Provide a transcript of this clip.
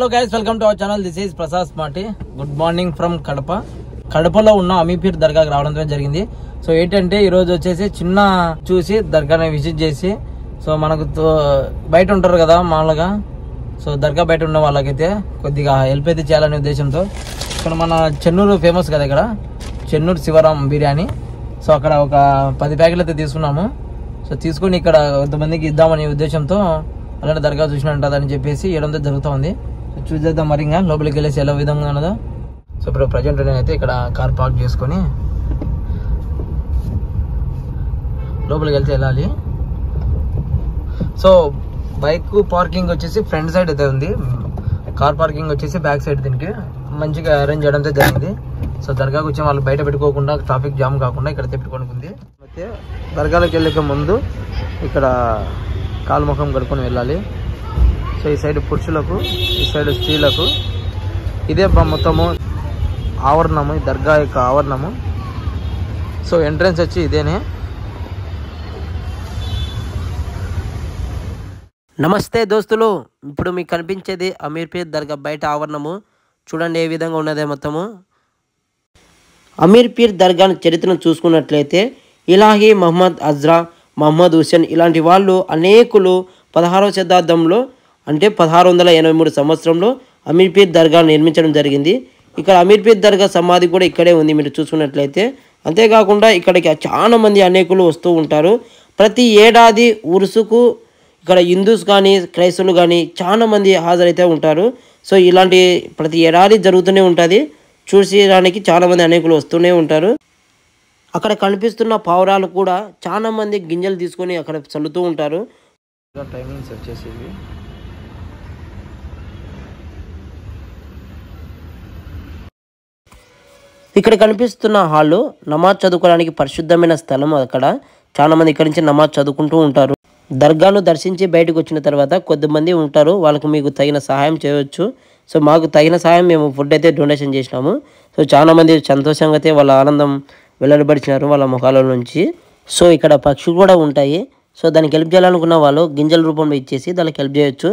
Hello guys, welcome to our channel. This is Prasad smarty. Good morning from Kadapa. కడపలో ఉన్న అమీపీర్ దర్గాకి రావడం జరిగింది. సో ఏంటంటే ఈరోజు వచ్చేసి చిన్న చూసి దర్గాని విజిట్ చేసి, సో మనకు బయట ఉంటారు కదా మామూలుగా, సో దర్గా బయట ఉన్న వాళ్ళకైతే కొద్దిగా హెల్ప్ అయితే చేయాలనే ఉద్దేశంతో ఇక్కడ మన చెన్నూరు ఫేమస్ కదా, ఇక్కడ చెన్నూరు శివరాం బిర్యానీ. సో అక్కడ ఒక 10 ప్యాకెట్లు అయితే తీసుకున్నాము. సో తీసుకుని ఇక్కడ కొంతమందికి ఇద్దామనే ఉద్దేశంతో అలాంటి దర్గా చూసినట్టుందని చెప్పేసి ఇవ్వడంతో జరుగుతూ ఉంది. చూసేద్దాం మరి ఇంకా లోపలికి వెళ్ళేసి ఎలా విధంగా ఉన్నదో. సో ఇప్పుడు ప్రజెంట్ నేనైతే ఇక్కడ కార్ పార్క్ చేసుకొని లోపలికి వెళ్తే వెళ్ళాలి. సో బైక్ పార్కింగ్ వచ్చేసి ఫ్రంట్ సైడ్ అయితే ఉంది, కార్ పార్కింగ్ వచ్చేసి బ్యాక్ సైడ్. దీనికి మంచిగా అరేంజ్ చేయడంతో జరిగింది. సో దర్గాకు వచ్చే వాళ్ళు బయట పెట్టుకోకుండా, ట్రాఫిక్ జామ్ కాకుండా ఇక్కడ పెట్టుకోనికి ఉంది. అయితే దర్గాలోకి వెళ్ళక ముందు ఇక్కడ కాలు ముఖం కడుక్కొని వెళ్ళాలి. సో ఈ సైడ్ పురుషులకు, ఈ సైడ్ స్త్రీలకు. ఇదే మొత్తము ఆవరణము, ఈ దర్గా యొక్క ఆవరణము. సో ఎంట్రన్స్ వచ్చి ఇదేనే. నమస్తే దోస్తులు, ఇప్పుడు మీకు కనిపించేది అమీర్పీర్ దర్గా బయట ఆవరణము. చూడండి ఏ విధంగా ఉన్నదే మొత్తము. అమీర్పీర్ దర్గా చరిత్రను చూసుకున్నట్లయితే ఇలాహీ మహమ్మద్ అజ్రా, మహమ్మద్ హుసేన్ ఇలాంటి వాళ్ళు అనేకులు 16వ శతాబ్దంలో అంటే 1683 సంవత్సరంలో అమీర్పీర్ దర్గా నిర్మించడం జరిగింది. ఇక్కడ అమీర్పీర్ దర్గా సమాధి కూడా ఇక్కడే ఉంది మీరు చూసుకున్నట్లయితే. అంతేకాకుండా ఇక్కడికి చాలా మంది అనేకులు వస్తూ ఉంటారు. ప్రతి ఏడాది ఉరుసుకు ఇక్కడ హిందూస్ కానీ క్రైస్తవులు కానీ చాలా మంది హాజరైతే ఉంటారు. సో ఇలాంటి ప్రతి ఏడాది జరుగుతూనే ఉంటుంది. చూసేయడానికి చాలా మంది అనేకులు వస్తూనే ఉంటారు. అక్కడ కనిపిస్తున్న పావురాలు కూడా చాలా మంది గింజలు తీసుకొని అక్కడ చల్లుతూ ఉంటారు. టైమింగ్స్ వచ్చేసి ఇక్కడ కనిపిస్తున్న హాల్లో నమాజ్ చదువుకోవడానికి పరిశుద్ధమైన స్థలం. అక్కడ చాలా మంది ఇక్కడి నుంచి నమాజ్ చదువుకుంటూ ఉంటారు. దర్గాను దర్శించి బయటకు వచ్చిన తర్వాత కొద్దిమంది ఉంటారు, వాళ్ళకు మీకు తగిన సహాయం చేయవచ్చు. సో మాకు తగిన సహాయం, మేము ఫుడ్ అయితే డొనేషన్ చేసినాము. సో చాలా మంది సంతోషంగా అయితే వాళ్ళ ఆనందం వెల్లడిపరిచినారు వాళ్ళ ముఖాల నుంచి. సో ఇక్కడ పక్షులు కూడా ఉంటాయి. సో దానికి హెల్ప్ చేయాలనుకున్న వాళ్ళు గింజల రూపంలో ఇచ్చేసి దానికి హెల్ప్ చేయొచ్చు.